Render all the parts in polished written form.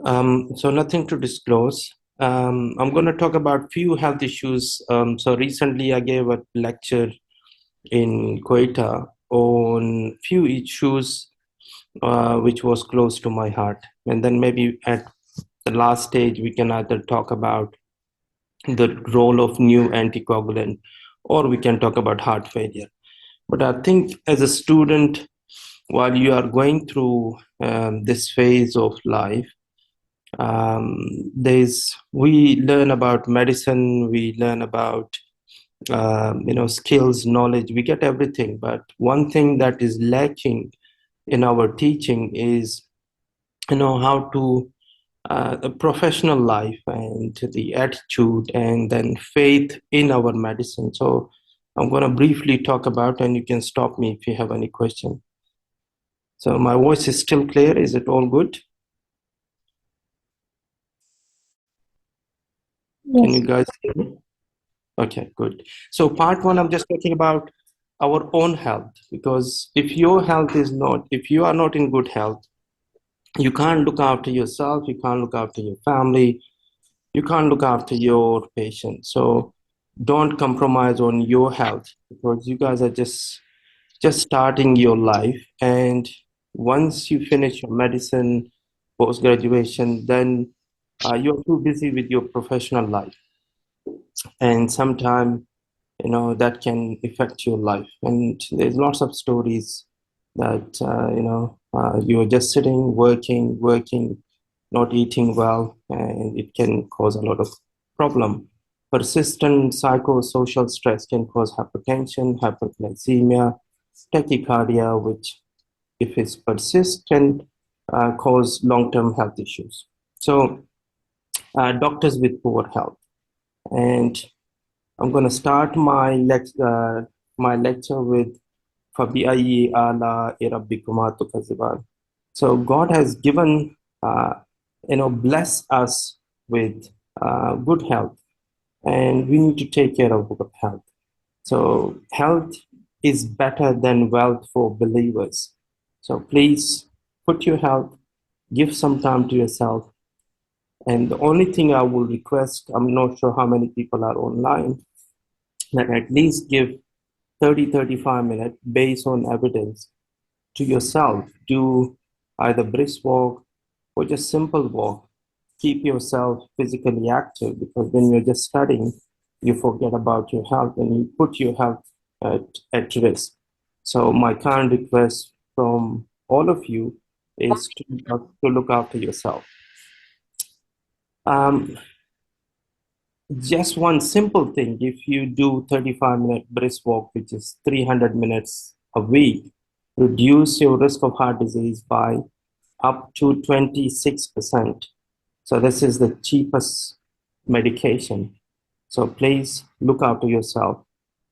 So nothing to disclose. I'm going to talk about few health issues. So recently I gave a lecture in Quetta on few issues which was close to my heart. And then maybe at the last stage, we can either talk about the role of new anticoagulant or we can talk about heart failure. But I think as a student, while you are going through this phase of life, there's we learn about medicine, we learn about skills, knowledge, we get everything. But one thing that is lacking in our teaching is how to the professional life and the attitude and then faith in our medicine. So I'm going to briefly talk about, and you can stop me if you have any question. So my voice is still clear. Is it all good? Can Yes, you guys hear me? Okay, good. So part one, I'm just talking about our own health, because if you are not in good health, you can't look after yourself, you can't look after your family, you can't look after your patient. So don't compromise on your health because you guys are just starting your life. And once you finish your medicine, post graduation, then you're too busy with your professional life. And sometimes that can affect your life. And there's lots of stories that you're just sitting, working, not eating well, and it can cause a lot of problem. Persistent psychosocial stress can cause hypertension, hyperglycemia, tachycardia, which if it's persistent, cause long-term health issues. So doctors with poor health. And I'm going to start my lecture with فَبِأَيِّ آلَاءِ رَبِّكُمَا تُكَذِّبَانِ. So God has given, bless us with good health, and we need to take care of good health. So health is better than wealth for believers. So please put your health, give some time to yourself. And the only thing I will request, I'm not sure how many people are online, that at least give 30-35 minutes based on evidence to yourself. Do either brisk walk or just simple walk. Keep yourself physically active because when you're just studying, you forget about your health and you put your health at risk. So my kind request from all of you is to look after yourself. Um, just one simple thing, if you do 35-minute brisk walk, which is 300 minutes a week, reduce your risk of heart disease by up to 26%. So this is the cheapest medication. So please look after yourself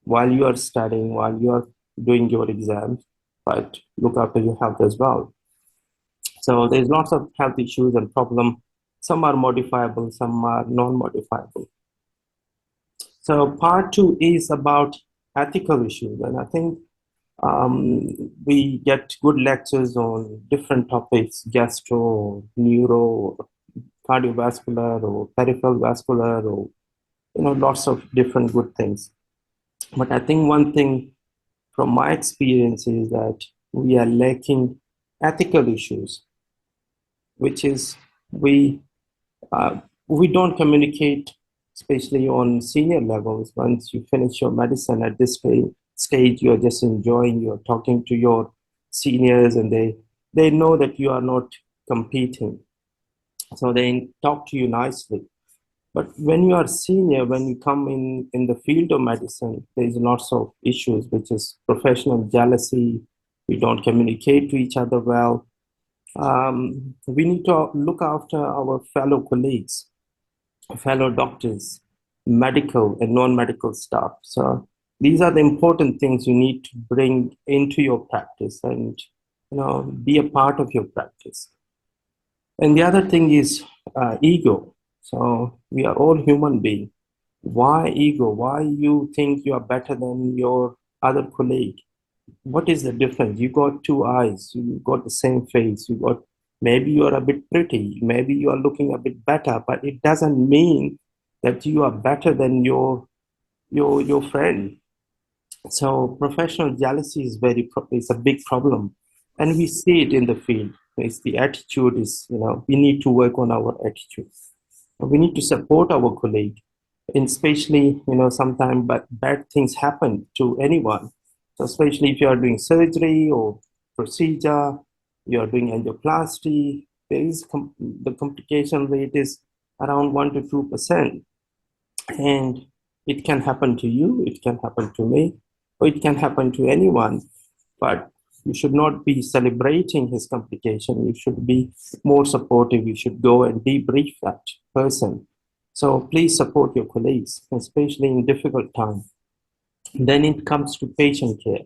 while you are studying, while you are doing your exams, but look after your health as well. So there's lots of health issues and problems. Some are modifiable, some are non-modifiable. So part two is about ethical issues, and I think we get good lectures on different topics: gastro, neuro, cardiovascular, or peripheral vascular, or lots of different good things. But I think one thing from my experience is that we are lacking ethical issues, which is we uh, we don't communicate, especially on senior levels. Once you finish your medicine at this stage, you're just enjoying, you're talking to your seniors, and they know that you are not competing. So they talk to you nicely. But when you are senior, when you come in the field of medicine, there's lots of issues, which is professional jealousy. We don't communicate to each other well. We need to look after our fellow colleagues, fellow doctors, medical and non-medical staff. So these are the important things you need to bring into your practice and be a part of your practice. And the other thing is ego. So we are all human beings. Why ego? Why you think you are better than your other colleague? What is the difference? You got two eyes, you got the same face, you got Maybe you are a bit pretty, maybe you are looking a bit better, but it doesn't mean that you are better than your friend. So professional jealousy is a big problem, and we see it in the field. It's the attitude is, we need to work on our attitude. We need to support our colleague, and especially, sometimes bad things happen to anyone. So especially if you are doing surgery or procedure, you are doing angioplasty, the complication rate is around 1 to 2%. And it can happen to you, it can happen to me, or it can happen to anyone. But you should not be celebrating his complication. You should be more supportive. You should go and debrief that person. So please support your colleagues, especially in difficult times. Then it comes to patient care.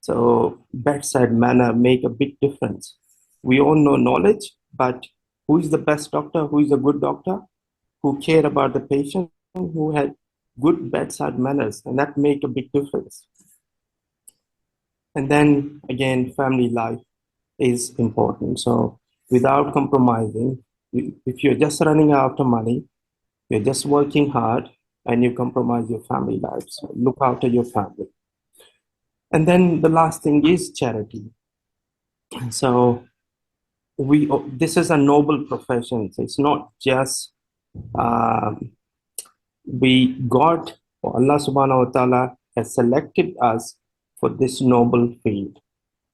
So bedside manner make a big difference. We all know knowledge, but who is the best doctor? Who is a good doctor? Who care about the patient? Who had good bedside manners, and that make a big difference. And then again, family life is important. So without compromising, if you're just running after money, you're just working hard, and you compromise your family life. So look after your family. And then the last thing is charity. So this is a noble profession. So it's not just God or Allah subhanahu wa ta'ala has selected us for this noble field.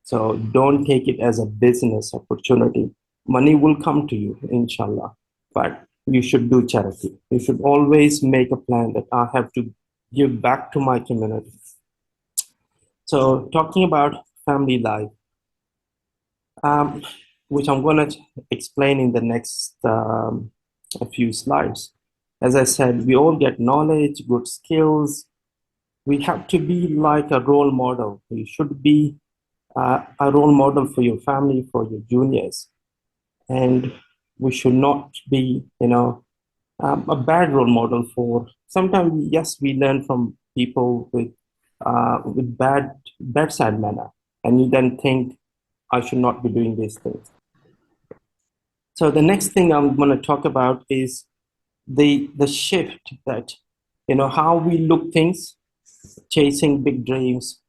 So don't take it as a business opportunity. Money will come to you, inshallah, but you should do charity. You should always make a plan that I have to give back to my community. So talking about family life, which I'm going to explain in the next a few slides. As I said, we all get knowledge, good skills. We have to be like a role model. You should be a role model for your family, for your juniors. And we should not be, a bad role model for, sometimes, yes, we learn from people with bad bedside manner. And you then think, I should not be doing these things. So the next thing I'm going to talk about is the shift that, how we look things, chasing big dreams.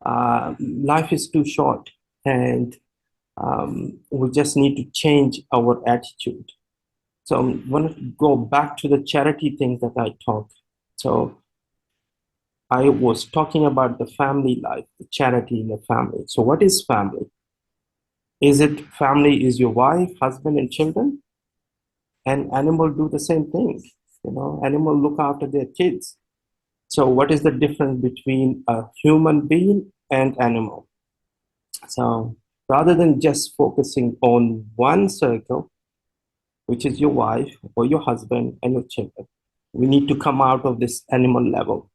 Life is too short, and we just need to change our attitude. So I'm going to go back to the charity things that I talked. So I was talking about the family life, the charity in the family. So what is family? Is it family is your wife, husband, and children? And animal do the same thing. Animal look after their kids. So what is the difference between a human being and animal? So rather than just focusing on one circle, which is your wife or your husband and your children, we need to come out of this animal level.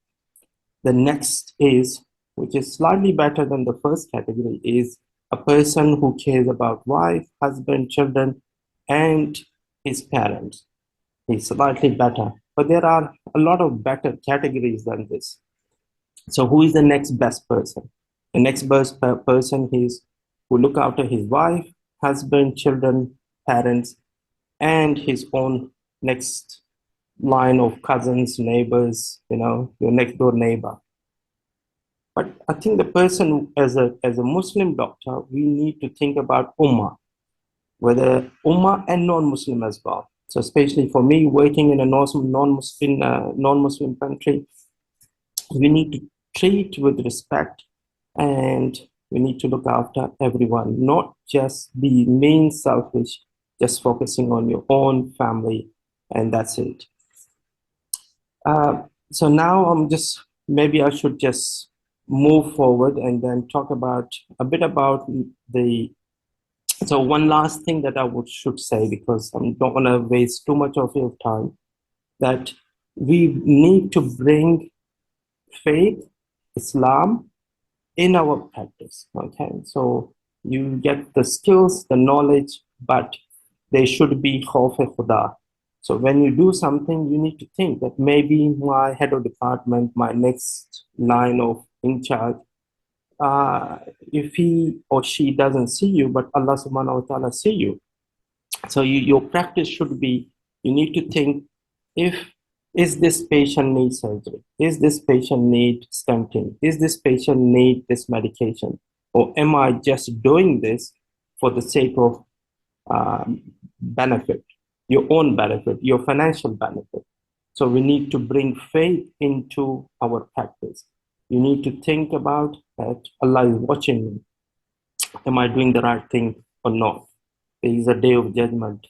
The next is, which is slightly better than the first category, is a person who cares about wife, husband, children, and his parents. Is slightly better, but there are a lot of better categories than this. So who is the next best person? The next best person is who look after his wife, husband, children, parents, and his own next line of cousins, neighbors, your next door neighbor. But I think the person, as a Muslim doctor, we need to think about Ummah, whether Ummah and non-Muslim as well. So especially for me, working in a non-Muslim country, we need to treat with respect, and we need to look after everyone, not just be mean, selfish, just focusing on your own family, and that's it. So now maybe I should just move forward and then talk about a bit about so one last thing that I should say, because I don't want to waste too much of your time, that we need to bring faith, Islam, in our practice. Okay, so you get the skills, the knowledge, but they should be khawf khuda. So when you do something, you need to think that maybe my head of department, my next line of in charge, if he or she doesn't see you, but Allah subhanahu wa ta'ala see you, So your practice should be, you need to think, if is this patient need surgery? Is this patient need stenting? Is this patient need this medication? Or am I just doing this for the sake of benefit, your own benefit, your financial benefit? So we need to bring faith into our practice. You need to think about that Allah is watching me. Am I doing the right thing or not? There is a day of judgment,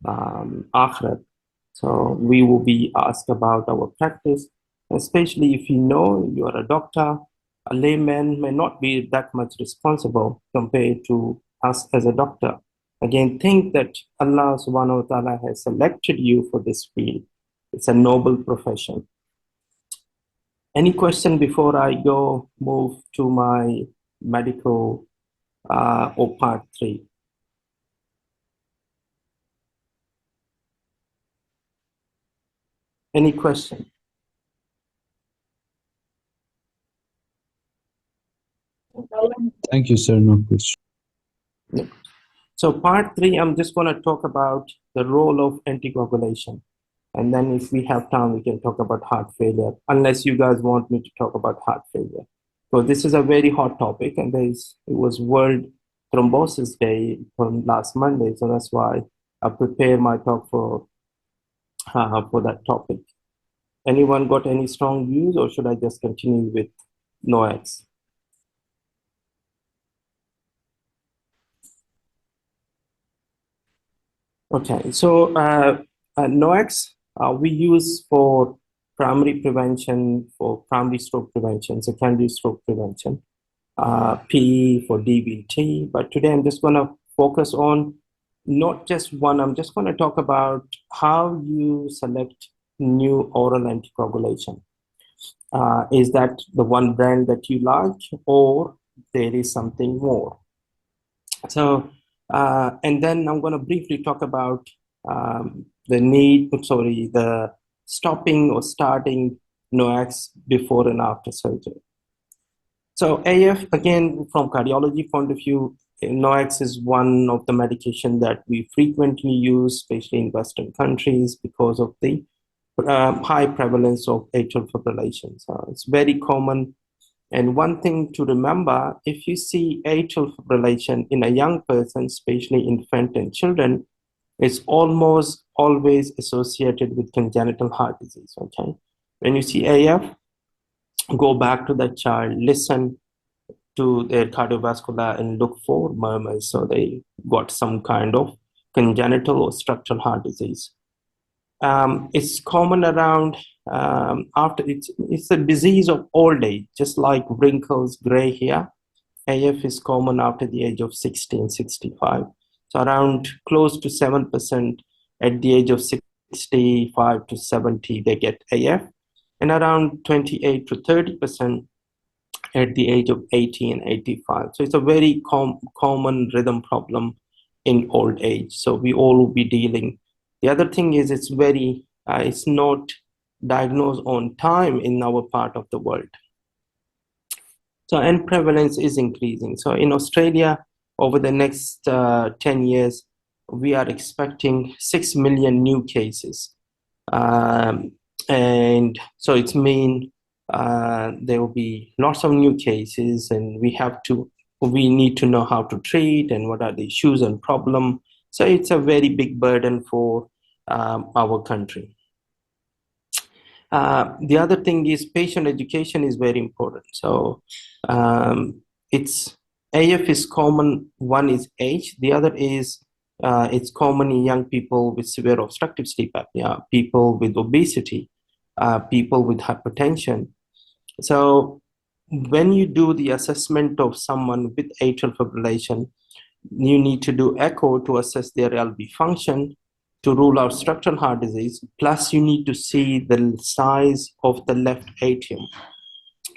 Akhirat. So we will be asked about our practice, especially if you know you are a doctor. A layman may not be that much responsible compared to us as a doctor. Again, think that Allah subhanahu wa ta'ala has selected you for this field. It's a noble profession. Any question before I go move to my medical or part 3? Any question? Thank you, sir. No question. Yeah. So part 3, I'm just going to talk about the role of anticoagulation. And then if we have time, we can talk about heart failure, unless you guys want me to talk about heart failure. So this is a very hot topic, and it was World Thrombosis Day from last Monday. So that's why I prepared my talk for that topic. Anyone got any strong views, or should I just continue with NOACs? Okay, so NOACs we use for primary prevention, for primary stroke prevention, secondary stroke prevention, PE for DVT. But today I'm just going to focus on not just one. I'm just going to talk about how you select new oral anticoagulation. Is that the one brand that you like, or there is something more? So, and then I'm going to briefly talk about the stopping or starting NOACs before and after surgery. So AF, again, from cardiology point of view, NOACs is one of the medication that we frequently use, especially in Western countries, because of the high prevalence of atrial fibrillation. So it's very common. And one thing to remember, if you see atrial fibrillation in a young person, especially infant and children, it's almost always associated with congenital heart disease, okay? When you see AF, go back to that child, listen to their cardiovascular and look for murmurs. So they got some kind of congenital or structural heart disease. It's common around after it's a disease of old age, just like wrinkles, gray hair. AF is common after the age of 60 and 65. So around close to 7% at the age of 65 to 70, they get AF, and around 28 to 30% at the age of 80 and 85. So it's a very common rhythm problem in old age. So we all will be dealing. The other thing is it's not diagnosed on time in our part of the world. So, and prevalence is increasing. So in Australia, over the next 10 years, we are expecting 6 million new cases. And so it's mean there will be lots of new cases, and we need to know how to treat and what are the issues and problem. So it's a very big burden for our country. The other thing is patient education is very important. So it's AF is common. One is age. The other is it's common in young people with severe obstructive sleep apnea, people with obesity, people with hypertension. So when you do the assessment of someone with atrial fibrillation, you need to do echo to assess their LV function to rule out structural heart disease. Plus, you need to see the size of the left atrium.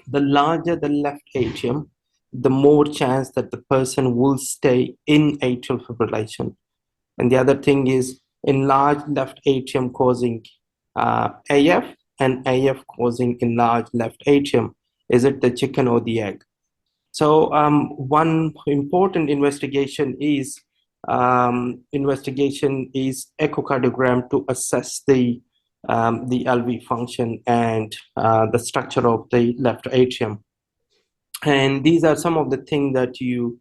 The larger the left atrium, the more chance that the person will stay in atrial fibrillation. And the other thing is enlarged left atrium causing AF, and AF causing enlarged left atrium. Is it the chicken or the egg? So one important investigation is investigation is echocardiogram to assess the LV function and the structure of the left atrium. And these are some of the things that you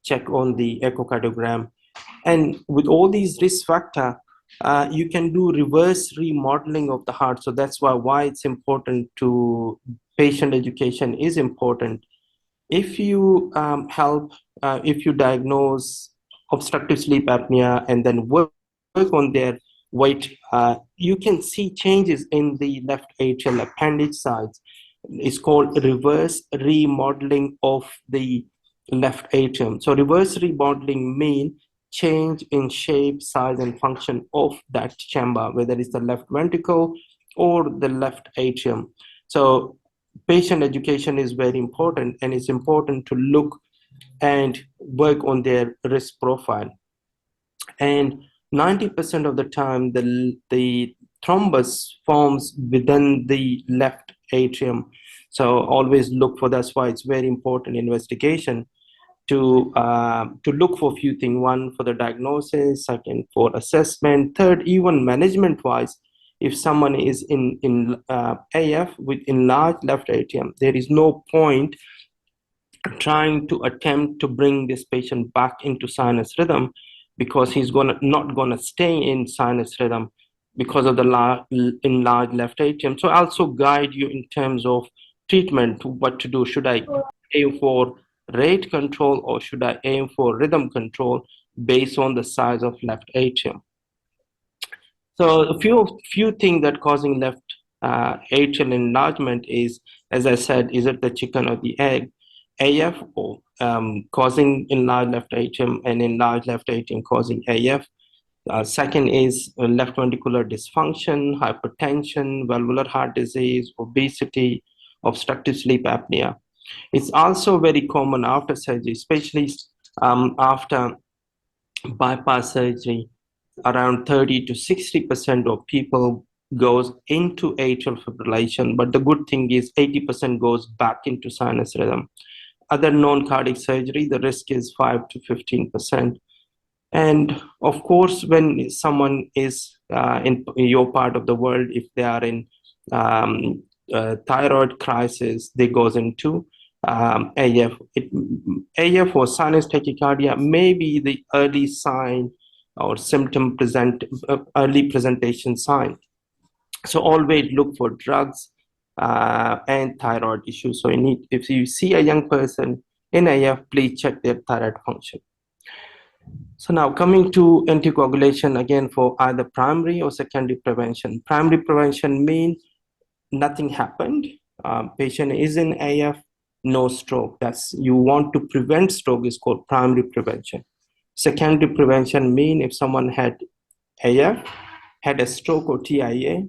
check on the echocardiogram. And with all these risk factors, you can do reverse remodeling of the heart. So that's why it's important to patient education is important. If you if you diagnose obstructive sleep apnea and then work on their weight, you can see changes in the left atrial appendage sides. It's called reverse remodeling of the left atrium. So reverse remodeling means change in shape, size, and function of that chamber, whether it's the left ventricle or the left atrium. So patient education is very important, and it's important to look and work on their risk profile. And 90% of the time, the thrombus forms within the left atrium. So always look for, that's why it's very important investigation to look for a few things. One, for the diagnosis; second, for assessment; third, even management wise, if someone is in AF with enlarged left atrium, there is no point trying to attempt to bring this patient back into sinus rhythm, because he's not gonna stay in sinus rhythm because of the enlarged left atrium. So also guide you in terms of treatment, what to do. Should I aim for rate control or should I aim for rhythm control based on the size of left atrium? So a few things that causing left atrial enlargement is, as I said, is it the chicken or the egg? AF or causing enlarged left atrium, and enlarged left atrium causing AF. Second is left ventricular dysfunction, hypertension, valvular heart disease, obesity, obstructive sleep apnea. It's also very common after surgery, especially after bypass surgery. Around 30 to 60% of people goes into atrial fibrillation, but the good thing is 80% goes back into sinus rhythm. Other non-cardiac surgery, the risk is 5 to 15%. And of course, when someone is in your part of the world, if they are in thyroid crisis, they goes into AF. AF or sinus tachycardia may be the early sign or early presentation sign. So always look for drugs and thyroid issues. So if you see a young person in AF, please check their thyroid function. So now coming to anticoagulation, again, for either primary or secondary prevention. Primary prevention means nothing happened. Patient is in AF, no stroke. That's, you want to prevent stroke, is called primary prevention. Secondary prevention mean if someone had AF, had a stroke or TIA,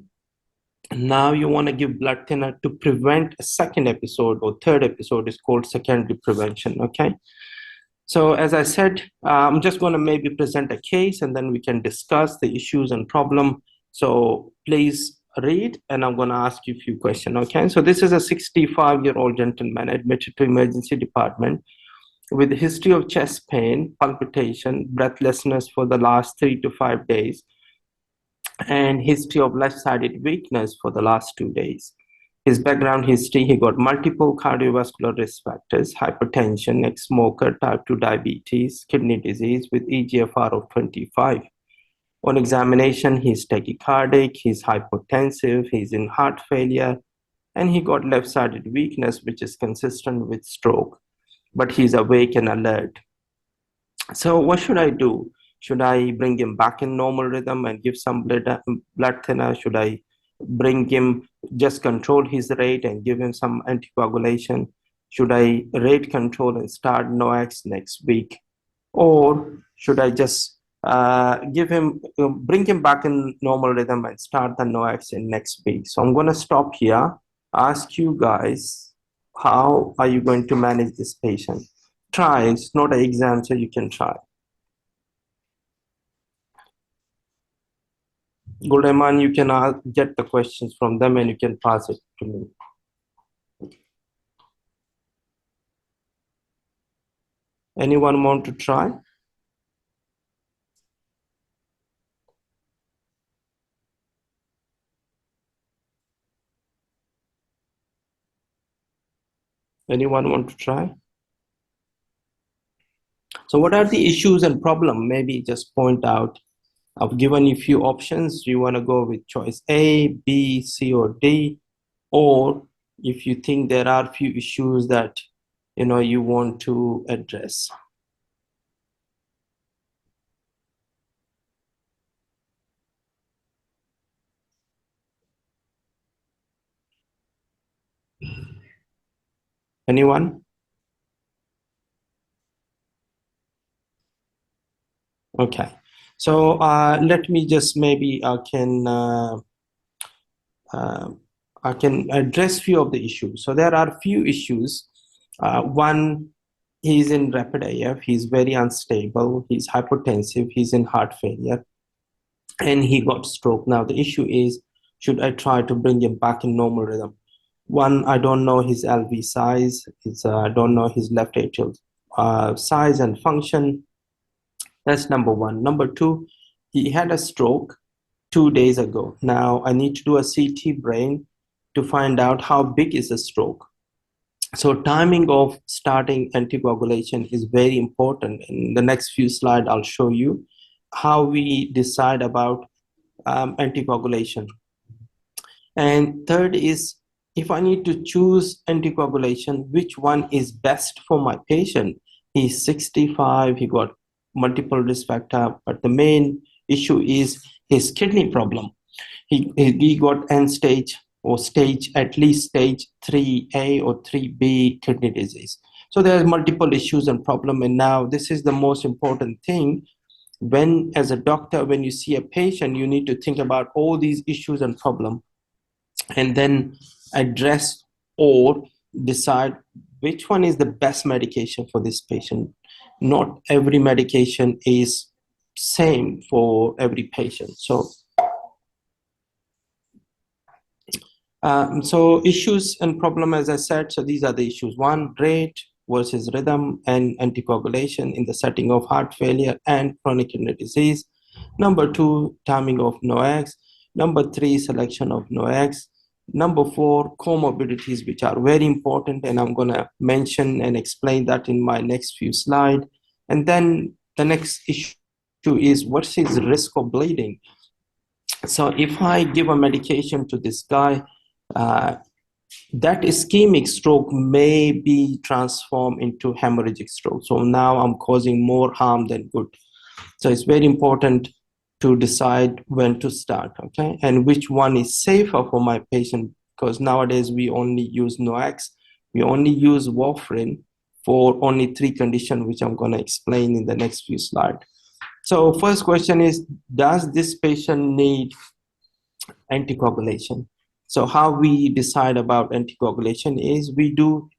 now you want to give blood thinner to prevent a second episode or third episode, is called secondary prevention. Okay. So as I said, I'm just going to maybe present a case and then we can discuss the issues and problem. So please read, and I'm going to ask you a few questions. Okay. So this is a 65-year-old gentleman admitted to emergency department with a history of chest pain, palpitation, breathlessness for the last 3 to 5 days, and history of left-sided weakness for the last 2 days. His background history, he got multiple cardiovascular risk factors: hypertension, ex-smoker, type 2 diabetes, kidney disease with EGFR of 25. On examination, he's tachycardic, he's hypotensive, he's in heart failure, and he got left-sided weakness, which is consistent with stroke, but he's awake and alert. So what should I do? Should I bring him back in normal rhythm and give some blood thinner? Should I bring him, just control his rate and give him some anticoagulation? Should I rate control and start NOACs next week? Or should I just bring him back in normal rhythm and start the NOACs in next week? So I'm going to stop here, ask you guys, how are you going to manage this patient? Try, it's not an exam, so you can try. Gulrahman, you can get the questions from them and you can pass it to me. Anyone want to try? Anyone want to try? So what are the issues and problem? Maybe just point out. I've given you a few options. Do you want to go with choice A, B, C, or D? Or if you think there are few issues that you want to address. Anyone? Okay. So let me just maybe I can address few of the issues. So there are few issues. One, he's in rapid AF. He's very unstable. He's hypertensive. He's in heart failure, and he got stroke. Now the issue is, should I try to bring him back in normal rhythm? One, I don't know his LV size. I don't know his left atrial size and function. That's number one. Number two, he had a stroke 2 days ago. Now I need to do a CT brain to find out how big is the stroke. So timing of starting anticoagulation is very important. In the next few slides, I'll show you how we decide about anticoagulation. And third is, if I need to choose anticoagulation, which one is best for my patient? He's 65, he got multiple risk factor, but the main issue is his kidney problem. He got end stage or stage, at least stage 3A or 3B kidney disease. So there are multiple issues and problem. And now this is the most important thing. When, as a doctor, when you see a patient, you need to think about all these issues and problem, and then address or decide which one is the best medication for this patient. Not every medication is same for every patient. So issues and problem, as I said, so these are the issues. One, rate versus rhythm and anticoagulation in the setting of heart failure and chronic kidney disease. Number two, timing of NOACs. Number three, selection of NOACs. Number four, comorbidities, which are very important, and I'm going to mention and explain that in my next few slides. And then the next issue is, what's his risk of bleeding? So if I give a medication to this guy, that ischemic stroke may be transformed into hemorrhagic stroke. So now I'm causing more harm than good. So it's very important to decide when to start, okay? And which one is safer for my patient, because nowadays we only use NOACs. We only use warfarin for only 3 conditions, which I'm going to explain in the next few slides. So first question is, does this patient need anticoagulation? So how we decide about anticoagulation is we do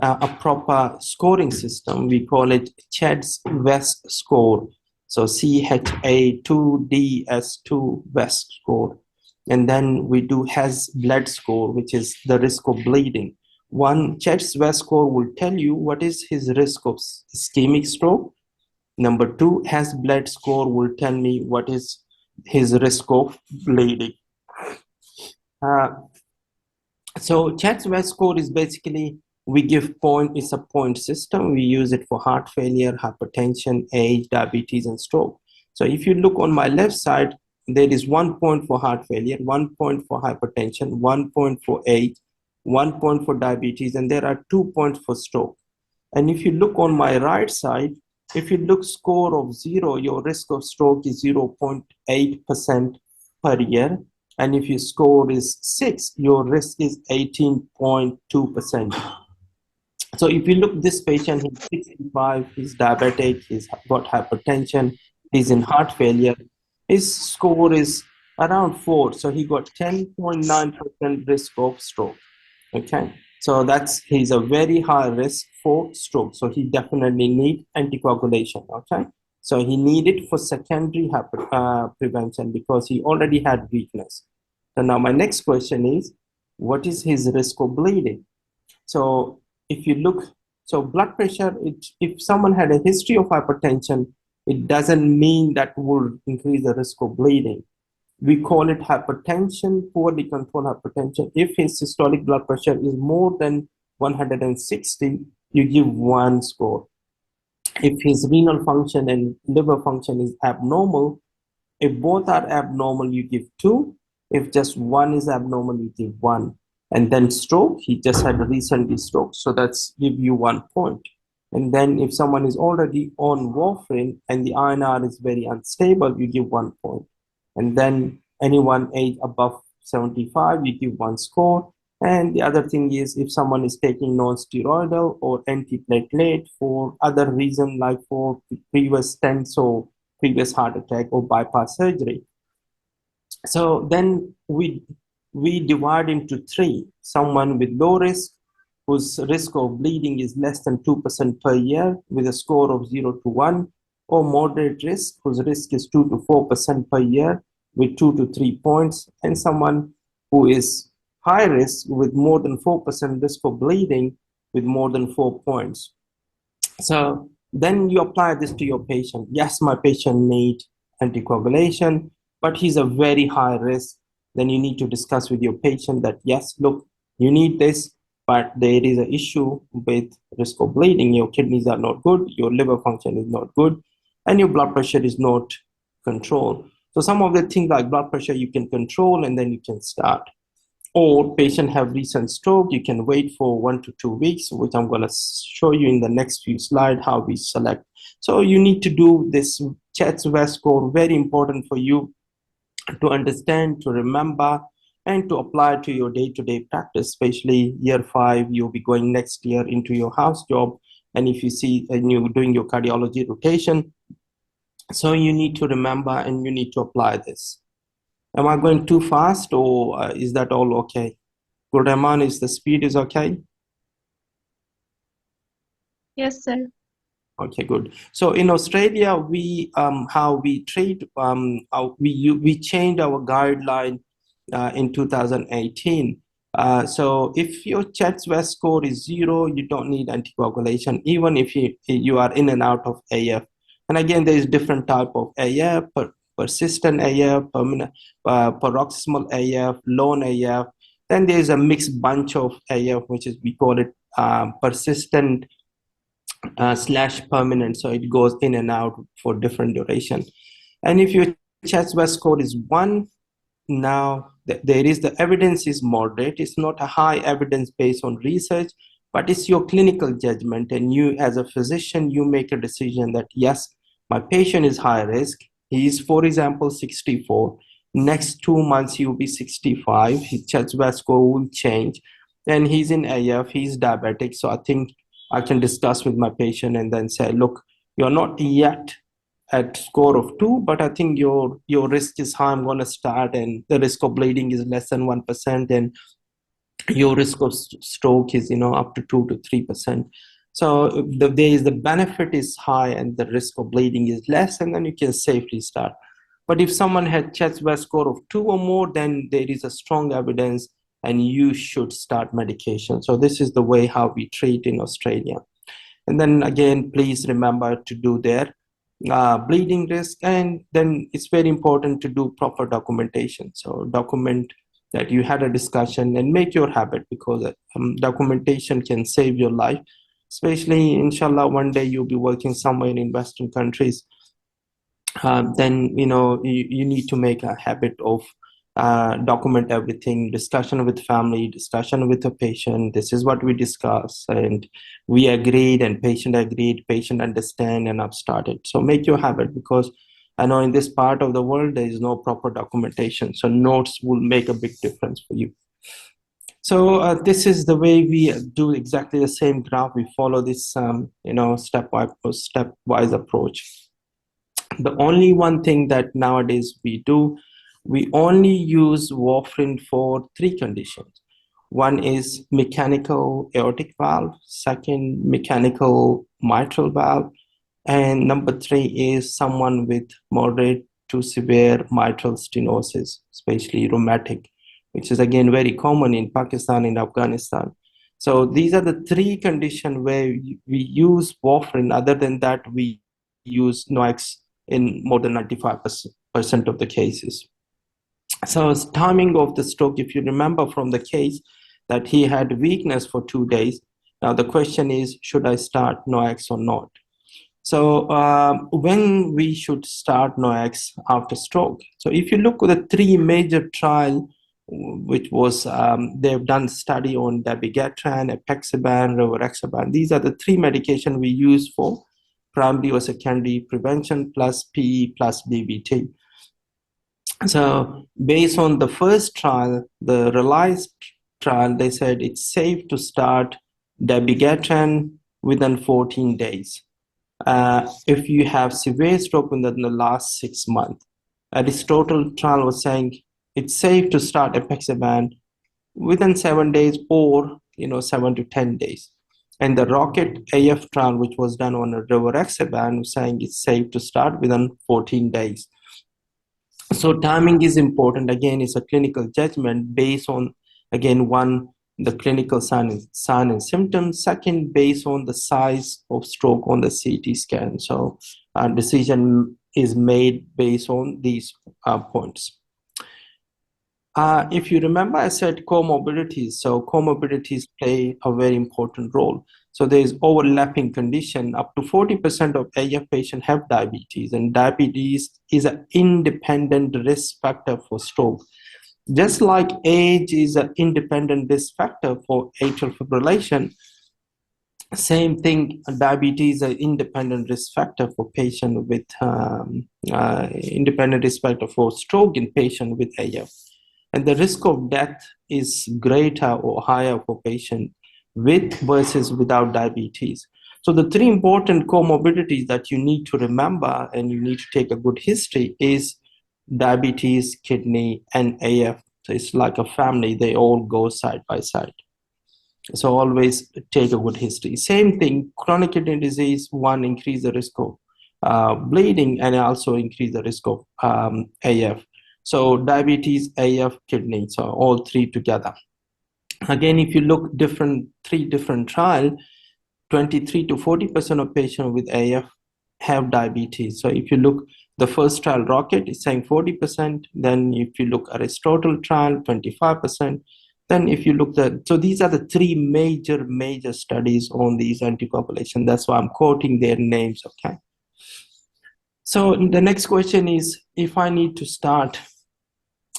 a proper scoring system. We call it CHEDS-WEST score. So CHA2DS2 WEST score. And then we do HES blood score, which is the risk of bleeding. One CHEDS-WEST score will tell you what is his risk of ischemic stroke. Number two, HES blood score will tell me what is his risk of bleeding. So CHEDS-WEST score is basically, we give point, it's a point system. We use it for heart failure, hypertension, age, diabetes, and stroke. So if you look on my left side, there is 1 point for heart failure, 1 point for hypertension, 1 point for age, 1 point for diabetes, and there are 2 points for stroke. And if you look on my right side, if you look score of 0, your risk of stroke is 0.8% per year. And if your score is 6, your risk is 18.2%. So if you look, this patient, he's 65, he's diabetic, he's got hypertension, he's in heart failure. His score is around 4, so he got 10.9% risk of stroke. Okay, so he's a very high risk for stroke. So he definitely need anticoagulation. Okay, so he needed for secondary prevention because he already had weakness. So now my next question is, what is his risk of bleeding? So if you look, so blood pressure, if someone had a history of hypertension, it doesn't mean that will increase the risk of bleeding. We call it hypertension, poorly controlled hypertension. If his systolic blood pressure is more than 160, you give 1 score. If his renal function and liver function is abnormal, if both are abnormal, you give 2. If just one is abnormal, you give 1. And then stroke, he just had a recently stroke, so that's give you 1 point. And then if someone is already on warfarin and the INR is very unstable, you give 1 point. And then anyone age above 75, you give 1 score. And the other thing is if someone is taking non-steroidal or antiplatelet for other reason, like for previous stents or previous heart attack or bypass surgery. So then we divide into 3. Someone with low risk, whose risk of bleeding is less than 2% per year with a score of 0 to 1, or moderate risk, whose risk is 2 to 4% per year with 2 to 3 points, and someone who is high risk with more than 4% risk of bleeding with more than 4 points. So then you apply this to your patient. Yes, my patient needs anticoagulation, but he's a very high risk. Then you need to discuss with your patient that, yes, look, you need this, but there is an issue with risk of bleeding. Your kidneys are not good, your liver function is not good, and your blood pressure is not controlled. So some of the things like blood pressure you can control, and then you can start. Or patient have recent stroke, you can wait for 1 to 2 weeks, which I'm going to show you in the next few slides how we select. So you need to do this CHEST score, very important for you to understand, to remember, and to apply to your day-to-day practice, especially year 5, you'll be going next year into your house job. And if you see, and you're doing your cardiology rotation, so you need to remember and you need to apply this. Am I going too fast, or is that all okay? Good, Rahman, is the speed is okay? Yes, sir. Okay, good. So in Australia, we how we treat we changed our guideline in 2018. So if your chest West score is 0, you don't need anticoagulation, even if you are in and out of AF. And again, there is different type of AF, persistent AF, paroxysmal AF, lone AF. Then there is a mixed bunch of AF, which is we call it persistent / permanent. So it goes in and out for different duration. And if your chest West score is 1, now there is the evidence is moderate. It's not a high evidence based on research, but it's your clinical judgment. And you as a physician, you make a decision that, yes, my patient is high risk. He is, for example, 64. Next 2 months, he will be 65. His chest West score will change. And he's in AF, he's diabetic. So I think I can discuss with my patient and then say, look, you're not yet at score of 2, but I think your risk is high. I'm going to start, and the risk of bleeding is less than 1%, and your risk of stroke is up to 2 to 3%. So the benefit is high and the risk of bleeding is less, and then you can safely start. But if someone had chest West score of 2 or more, then there is a strong evidence and you should start medication. So this is the way how we treat in Australia. And then again, please remember to do their bleeding risk, and then it's very important to do proper documentation. So document that you had a discussion and make your habit, because documentation can save your life, especially inshallah one day you'll be working somewhere in Western countries. Then you need to make a habit of document everything, discussion with family, discussion with the patient. This is what we discuss, and we agreed, and patient agreed, patient understand, and I've started. So make your habit, because I know in this part of the world there is no proper documentation, so notes will make a big difference for you. So this is the way we do exactly the same graph. We follow this stepwise approach. The only one thing that nowadays we do, we only use warfarin for 3 conditions. One is mechanical aortic valve, second mechanical mitral valve, and number 3 is someone with moderate to severe mitral stenosis, especially rheumatic, which is again very common in Pakistan and Afghanistan. So these are the 3 conditions where we use warfarin. Other than that, we use NOACs in more than 95% of the cases. So timing of the stroke, if you remember from the case that he had weakness for 2 days, Now the question is, should I start NOACs or not? So when we should start NOACs after stroke? So if you look at the three major trial, which was they've done study on dabigatran, apixaban, rivaroxaban. These are the three medication we use for primary or secondary prevention plus PE plus DVT. So based on the first trial, the RELIANCE trial, they said it's safe to start dabigatran within 14 days. If you have severe stroke within the last 6 months. Aristotle trial was saying it's safe to start apixaban within 7 days or 7 to 10 days. And the Rocket AF trial, which was done on a rivaroxaban, was saying it's safe to start within 14 days. So timing is important. Again, it's a clinical judgment based on, again, one, the clinical sign and symptoms. Second, based on the size of stroke on the CT scan. So decision is made based on these points. If you remember, I said comorbidities. So comorbidities play a very important role. So there is overlapping condition. Up to 40% of AF patients have diabetes, and diabetes is an independent risk factor for stroke. Just like age is an independent risk factor for atrial fibrillation, same thing, diabetes is an independent risk factor for patient with independent risk factor for stroke in patient with AF. And the risk of death is greater or higher for patient with versus without diabetes. So the three important comorbidities that you need to remember and you need to take a good history is diabetes, kidney, and AF. So it's like a family, they all go side by side. So always take a good history. Same thing, chronic kidney disease, one, increase the risk of bleeding and also increase the risk of AF. So diabetes, AF, kidney, so all three together. Again, if you look three different trials, 23 to 40% of patients with AF have diabetes. So if you look, the first trial, Rocket, is saying 40%. Then if you look Aristotle trial, 25%. Then if you look so these are the three major studies on these anticoagulation. That's why I'm quoting their names, okay? So the next question is, if I need to start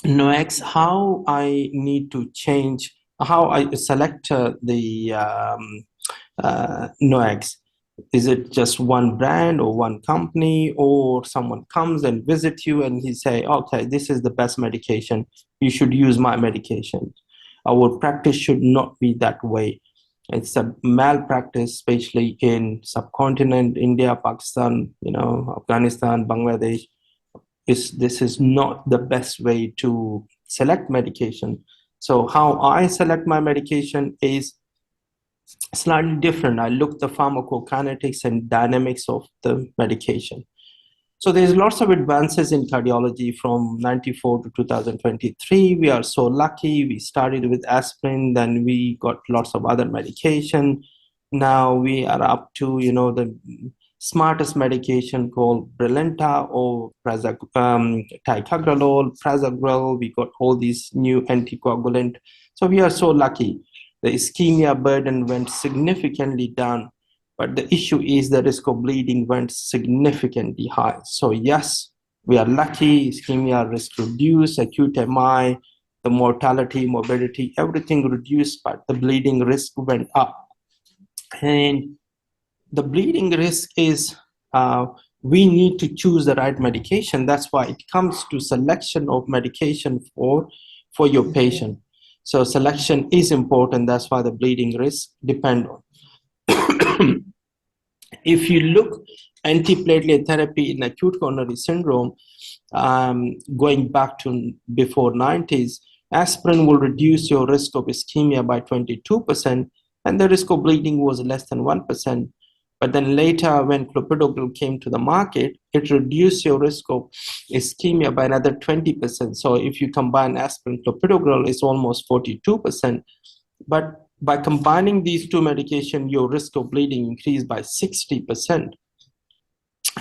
NOACs, how I need to change, how I select the NOACs. Is it just one brand or one company, or someone comes and visit you and he say, okay, this is the best medication, you should use my medication? Our practice should not be that way. It's a malpractice, especially in subcontinent, India, Pakistan, Afghanistan, Bangladesh. This is not the best way to select medication. So how I select my medication is slightly different. I look the pharmacokinetics and dynamics of the medication. So there's lots of advances in cardiology from 94 to 2023. We are so lucky. We started with aspirin, then we got lots of other medication. Now we are up to, the smartest medication called Brilinta or ticagrelol, prasugrel. We got all these new anticoagulant. So we are so lucky. The ischemia burden went significantly down, but the issue is the risk of bleeding went significantly high. So yes, we are lucky, ischemia risk reduced, acute MI, the mortality, morbidity, everything reduced, but the bleeding risk went up. And the bleeding risk is, we need to choose the right medication. That's why it comes to selection of medication for your patient. So selection is important. That's why the bleeding risk depend on. If you look antiplatelet therapy in acute coronary syndrome, going back to before 90s, aspirin will reduce your risk of ischemia by 22%, and the risk of bleeding was less than 1%. But then later, when clopidogrel came to the market, it reduced your risk of ischemia by another 20%. So if you combine aspirin and clopidogrel, it's almost 42%. But by combining these two medications, your risk of bleeding increased by 60%.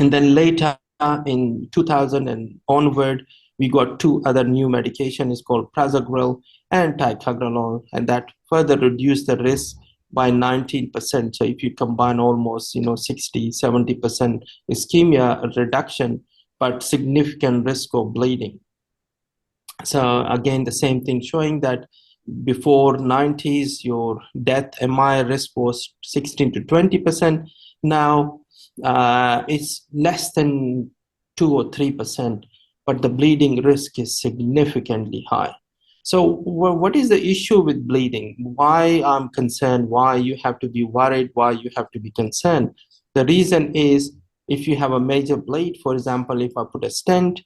And then later in 2000 and onward, we got two other new medications. It's called prasugrel and ticagrelol, and that further reduced the risk by 19%. So if you combine almost, 60, 70% ischemia reduction, but significant risk of bleeding. So again, the same thing showing that before 90s, your death MI risk was 16 to 20%. Now it's less than 2 or 3%, but the bleeding risk is significantly high. So what is the issue with bleeding? Why I'm concerned, why you have to be worried, why you have to be concerned? The reason is if you have a major bleed, for example, if I put a stent,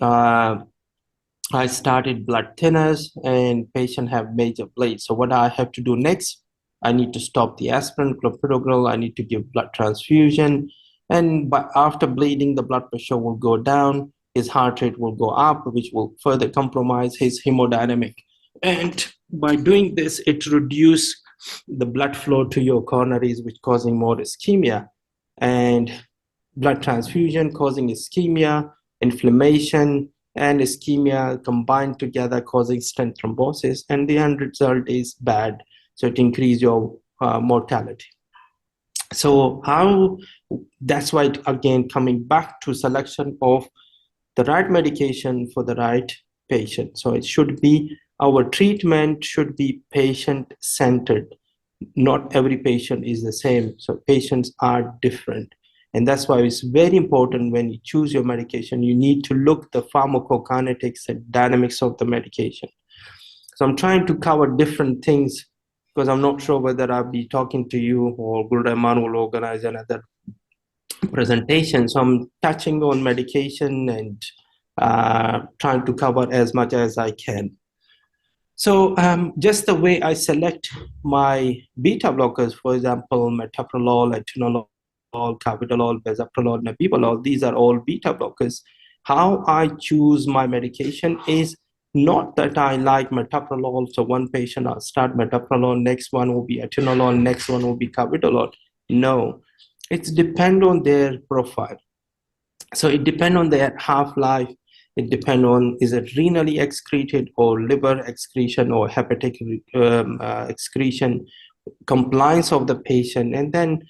uh, I started blood thinners and patient have major bleeds. So what I have to do next, I need to stop the aspirin, clopidogrel, I need to give blood transfusion. And but after bleeding, the blood pressure will go down, his heart rate will go up, which will further compromise his hemodynamic. And by doing this, it reduces the blood flow to your coronaries, which causing more ischemia. And blood transfusion causing ischemia, inflammation, and ischemia combined together causing stent thrombosis, and the end result is bad. So it increases your mortality. So how, that's why, again, coming back to selection of the right medication for the right patient. So it should be, our treatment should be patient-centered. Not every patient is the same. So patients are different. And that's why it's very important when you choose your medication, you need to look the pharmacokinetics and dynamics of the medication. So I'm trying to cover different things because I'm not sure whether I'll be talking to you or Guru Rahman will organize another presentation. So I'm touching on medication and trying to cover as much as I can. So just the way I select my beta blockers, for example, metoprolol, atenolol, carvedilol, bisoprolol, nebivolol, these are all beta blockers. How I choose my medication is not that I like metoprolol. So one patient, I'll start metoprolol, next one will be atenolol, next one will be carvedilol. No, it's depend on their profile. So it depends on their half-life. It depends on, is it renally excreted or liver excretion or hepatic excretion, compliance of the patient, and then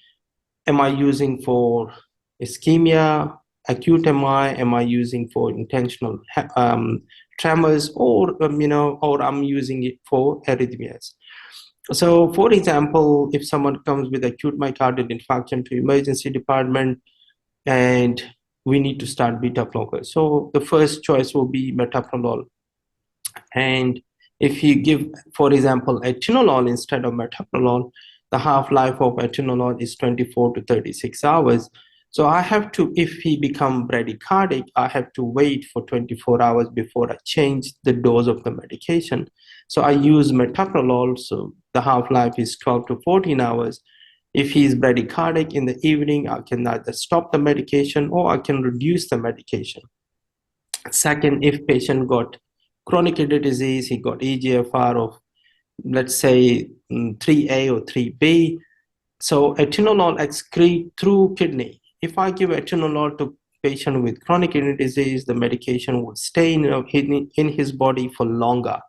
am I using for ischemia, acute MI, am I using for intentional tremors, or or I'm using it for arrhythmias. So for example, if someone comes with acute myocardial infarction to emergency department, and we need to start beta blockers. So the first choice will be metoprolol. And if you give, for example, atenolol instead of metoprolol, the half-life of atenolol is 24 to 36 hours. So I have to, if he become bradycardic, I have to wait for 24 hours before I change the dose of the medication. So I use metoprolol, so the half-life is 12 to 14 hours. If he is bradycardic in the evening, I can either stop the medication or I can reduce the medication. Second, if patient got chronic kidney disease, he got eGFR of, let's say, 3A or 3B. So atenolol excrete through kidney. If I give atenolol to patient with chronic kidney disease, the medication would stay in his body for longer.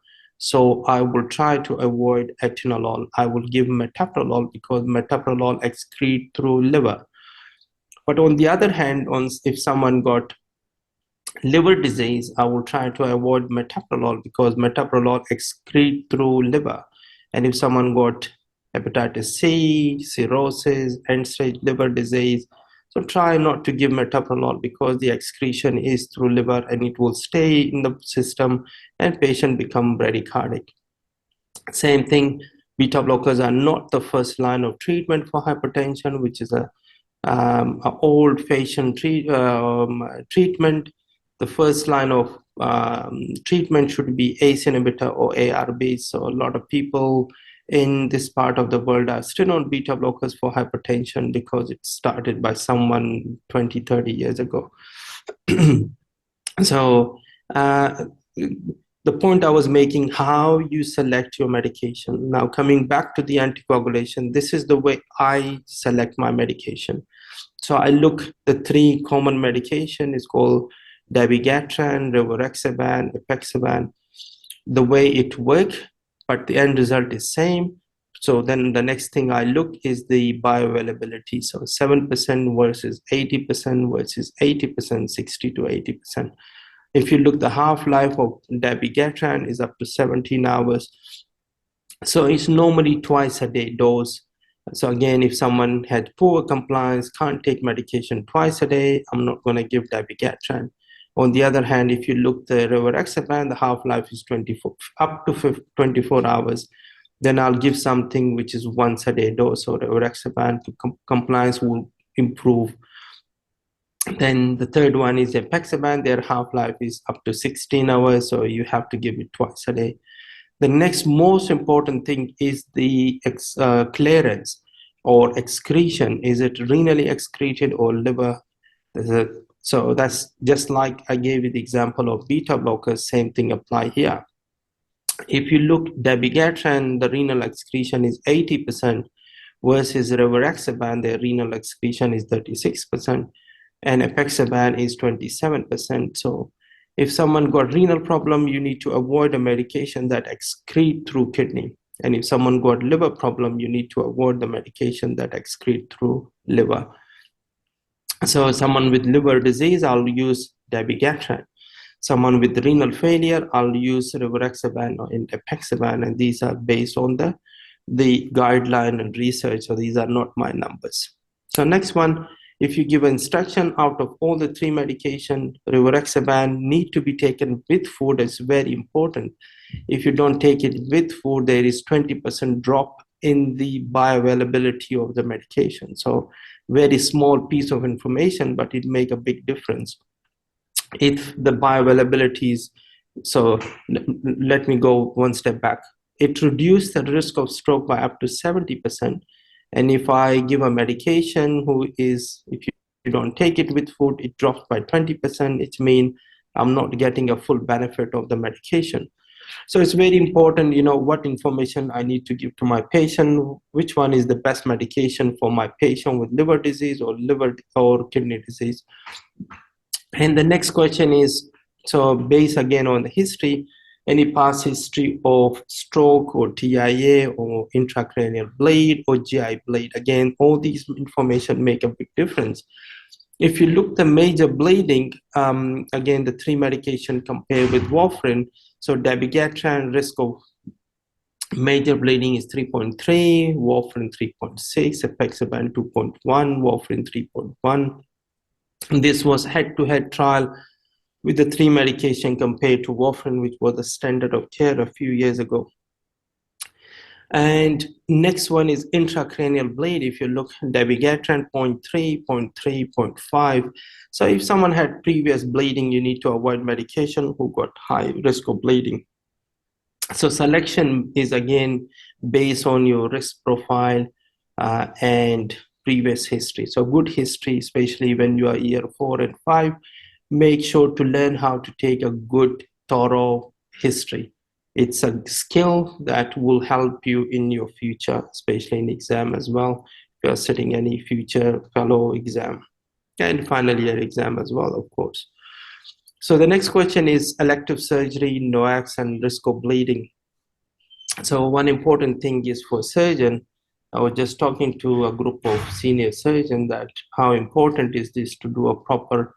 So I will try to avoid atenolol. I will give metoprolol because metoprolol excrete through liver. But on the other hand, if someone got liver disease, I will try to avoid metoprolol because metoprolol excrete through liver. And if someone got hepatitis C, cirrhosis, end-stage liver disease, so try not to give metoprolol because the excretion is through liver and it will stay in the system and patient become bradycardic. Same thing, beta blockers are not the first line of treatment for hypertension, which is a old-fashioned treatment. The first line of treatment should be ACE inhibitor or ARB. So a lot of people in this part of the world are still on beta blockers for hypertension because it started by someone 20, 30 years ago. So the point I was making, how you select your medication. Now coming back to the anticoagulation, this is the way I select my medication. So I look, the three common medication is called dabigatran, rivaroxaban, apixaban. The way it works, but the end result is same. So then the next thing I look is the bioavailability. So 7% versus 80% versus 80%, 60 to 80%. If you look, the half-life of dabigatran is up to 17 hours. So it's normally twice a day dose. So again, if someone had poor compliance, can't take medication twice a day, I'm not going to give dabigatran. On the other hand, if you look the rivaroxaban, the half-life is 24 up to 24 hours. Then I'll give something which is once a day dose, or rivaroxaban, compliance will improve. Then the third one is apexaban. Their half-life is up to 16 hours, so you have to give it twice a day. The next most important thing is the clearance or excretion. Is it renally excreted or liver? So that's just like I gave you the example of beta blockers, same thing apply here. If you look, dabigatran, the renal excretion is 80% versus rivaroxaban, the renal excretion is 36%, and apexaban is 27%. So if someone got renal problem, you need to avoid a medication that excrete through kidney. And if someone got liver problem, you need to avoid the medication that excrete through liver. So someone with liver disease, I'll use dabigatran. Someone with renal failure, I'll use rivaroxaban or apexaban, and these are based on the guideline and research, so these are not my numbers. So next one, if you give instruction out of all the three medication, rivaroxaban need to be taken with food. It's very important. If you don't take it with food, there is 20% drop in the bioavailability of the medication. So very small piece of information, but it make a big difference. If the bioavailability is, so let me go one step back. It reduced the risk of stroke by up to 70%. And if I give a medication if you don't take it with food, it drops by 20%. It means I'm not getting a full benefit of the medication. So it's very important, what information I need to give to my patient, which one is the best medication for my patient with liver disease or kidney disease. And the next question is, so based again on the history, any past history of stroke or TIA or intracranial bleed or GI bleed. Again, all these information make a big difference. If you look the major bleeding, again, the three medication compared with warfarin, so dabigatran risk of major bleeding is 3.3, warfarin 3.6, apexaban 2.1, warfarin 3.1. This was head-to-head trial with the three medication compared to warfarin, which was the standard of care a few years ago. And next one is intracranial bleed. If you look, dabigatran 0.3, 0.3, 0.5. So if someone had previous bleeding, you need to avoid medication who got high risk of bleeding. So selection is again based on your risk profile and previous history. So good history, especially when you are year 4 and 5, make sure to learn how to take a good, thorough history. It's a skill that will help you in your future, especially in exam as well, if you're sitting any future fellow exam and final year exam as well, of course. So the next question is elective surgery, NOACs, and risk of bleeding. So one important thing is for surgeon, I was just talking to a group of senior surgeons that how important is this to do a proper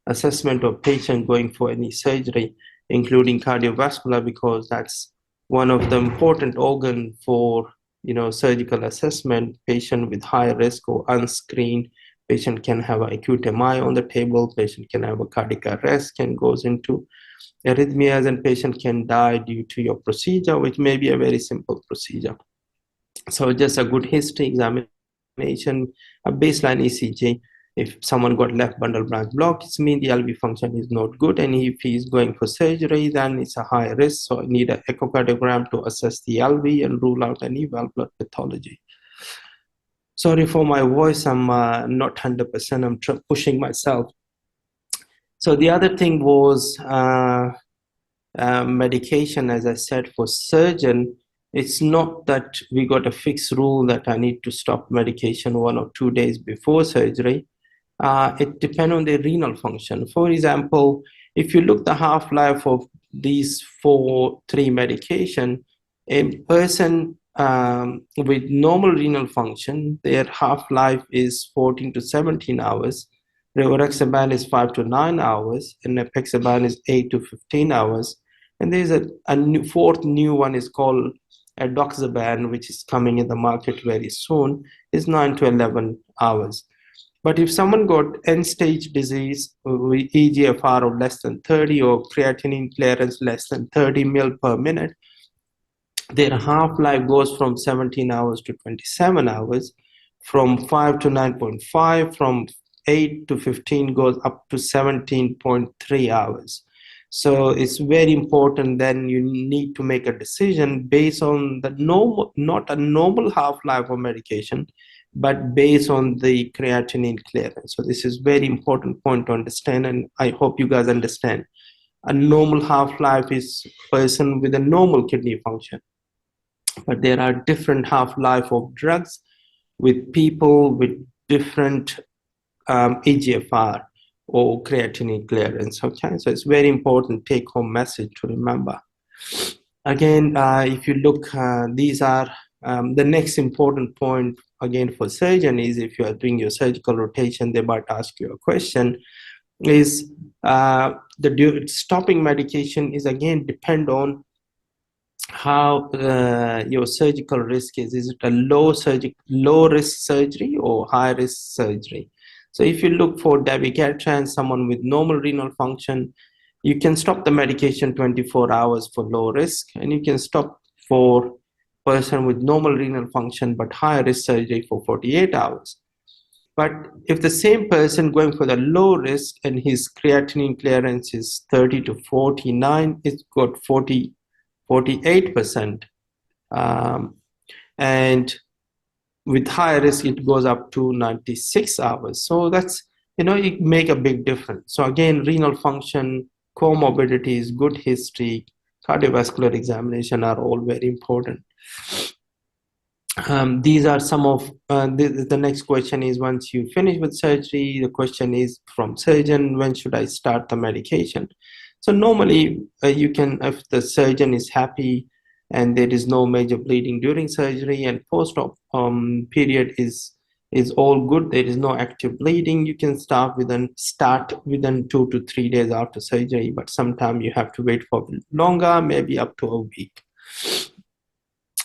assessment of patient going for any surgery, including cardiovascular, because that's one of the important organ for surgical assessment. Patient with high risk or unscreened, patient can have an acute MI on the table, patient can have a cardiac arrest, can goes into arrhythmias, and patient can die due to your procedure, which may be a very simple procedure. So just a good history examination, a baseline ECG. If someone got left bundle branch block, it means the LV function is not good. And if he's going for surgery, then it's a high risk. So I need an echocardiogram to assess the LV and rule out any valvular pathology. Sorry for my voice, I'm not 100%, I'm pushing myself. So the other thing was medication, as I said, for surgeon, it's not that we got a fixed rule that I need to stop medication 1 or 2 days before surgery. It depends on the renal function. For example, if you look the half-life of these three medication, a person with normal renal function, their half-life is 14 to 17 hours. Rivaroxaban is 5 to 9 hours, and apixaban is 8 to 15 hours. And there's a fourth new one is called edoxaban, which is coming in the market very soon, is 9 to 11 hours. But if someone got end-stage disease with eGFR of less than 30 or creatinine clearance less than 30 ml per minute, their half-life goes from 17 hours to 27 hours, from 5 to 9.5, from 8 to 15 goes up to 17.3 hours. So it's very important. Then you need to make a decision based on the normal, not a normal half-life of medication, but based on the creatinine clearance. So this is very important point to understand, and I hope you guys understand. A normal half-life is person with a normal kidney function, but there are different half-life of drugs with people with different eGFR or creatinine clearance. Okay, so it's very important take-home message to remember. Again, if you look, these are the next important point again for surgeon is if you are doing your surgical rotation, they might ask you a question is the stopping medication is again depend on how your surgical risk is. Is it a low risk surgery or high risk surgery? So if you look for dabigatran, someone with normal renal function, you can stop the medication 24 hours for low risk, and you can stop for person with normal renal function but high risk surgery for 48 hours. But if the same person going for the low risk and his creatinine clearance is 30 to 49, it's got 48%. And with high risk, it goes up to 96 hours. So that's, it make a big difference. So again, renal function, comorbidities, good history, cardiovascular examination are all very important. These are some of the next question is once you finish with surgery, the question is from surgeon, when should I start the medication? So normally you can, if the surgeon is happy and there is no major bleeding during surgery and post-op period is all good, there is no active bleeding, you can start within 2 to 3 days after surgery, but sometimes you have to wait for longer, maybe up to a week.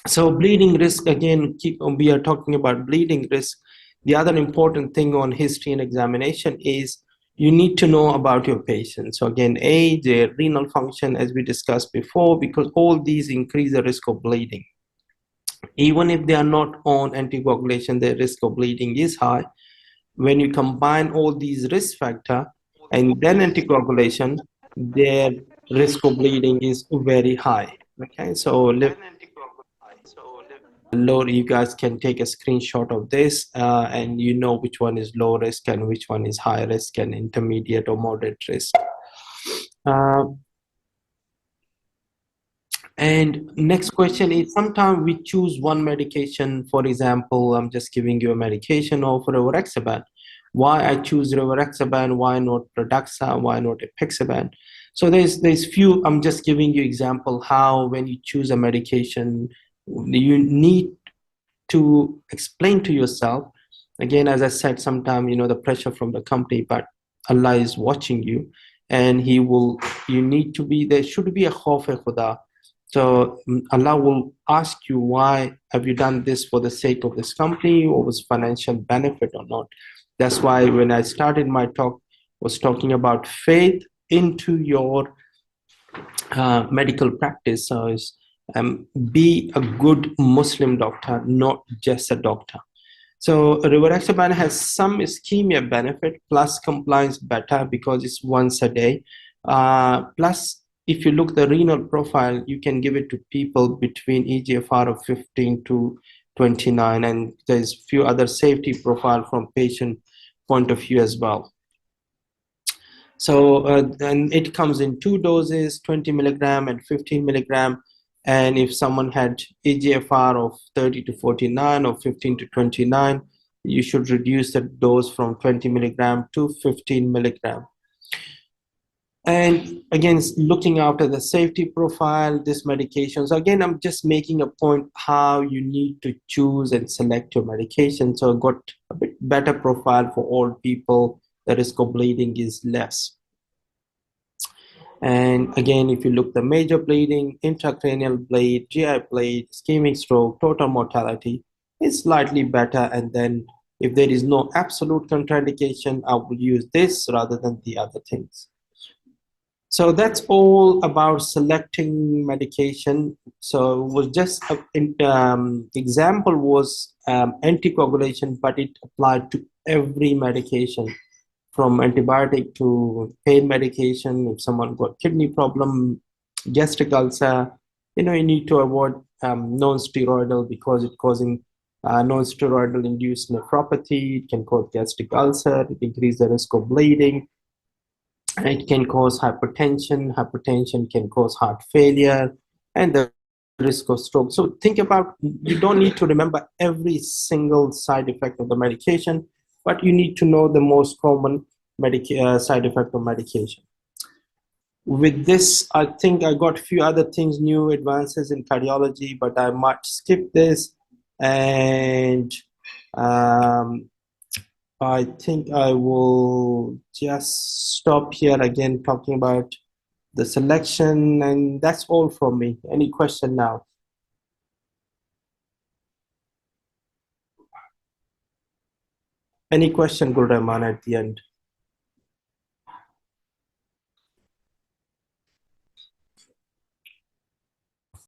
So bleeding risk, again, we are talking about bleeding risk. The other important thing on history and examination is you need to know about your patient. So again, age, their renal function, as we discussed before, because all these increase the risk of bleeding. Even if they are not on anticoagulation, their risk of bleeding is high. When you combine all these risk factors and then anticoagulation, their risk of bleeding is very high. Okay, so low, you guys can take a screenshot of this and you know which one is low risk and which one is high risk and intermediate or moderate risk. And next question is, sometimes we choose one medication. For example, I'm just giving you a medication of rivaroxaban. Why I choose rivaroxaban? Why not Pradaxa? Why not apixaban? So there's few. I'm just giving you example how when you choose a medication, you need to explain to yourself. Again, as I said, sometimes the pressure from the company, but Allah is watching you, and He will. You need to be there. Should be a khawf khuda. So Allah will ask you, why have you done this for the sake of this company, or was financial benefit or not? That's why when I started my talk, was talking about faith into your medical practice. So be a good Muslim doctor, not just a doctor. So rivaroxaban has some ischemia benefit plus compliance better because it's once a day. Plus, if you look the renal profile, you can give it to people between eGFR of 15 to 29, and there's few other safety profile from patient point of view as well. So then it comes in 2 doses, 20 milligram and 15 milligram. And if someone had eGFR of 30 to 49 or 15 to 29, you should reduce the dose from 20 milligram to 15 milligram. And again, looking after the safety profile, this medication. So again, I'm just making a point how you need to choose and select your medication. So I got a bit better profile for all people. The risk of bleeding is less. And again, if you look the major bleeding, intracranial bleed, GI bleed, ischemic stroke, total mortality is slightly better. And then if there is no absolute contraindication, I will use this rather than the other things. So that's all about selecting medication. So it was just example was anticoagulation, but it applied to every medication from antibiotic to pain medication. If someone got kidney problem, gastric ulcer, you need to avoid non-steroidal because it's causing non-steroidal induced nephropathy. It can cause gastric ulcer. It increases the risk of bleeding. It can cause hypertension. Hypertension can cause heart failure and the risk of stroke. So think about, you don't need to remember every single side effect of the medication, but you need to know the most common side effect of medication. With this, I think I got a few other things, new advances in cardiology, but I might skip this. And I think I will just stop here again talking about the selection, and that's all from me. Any question now? Any question, Gul Rahman, at the end?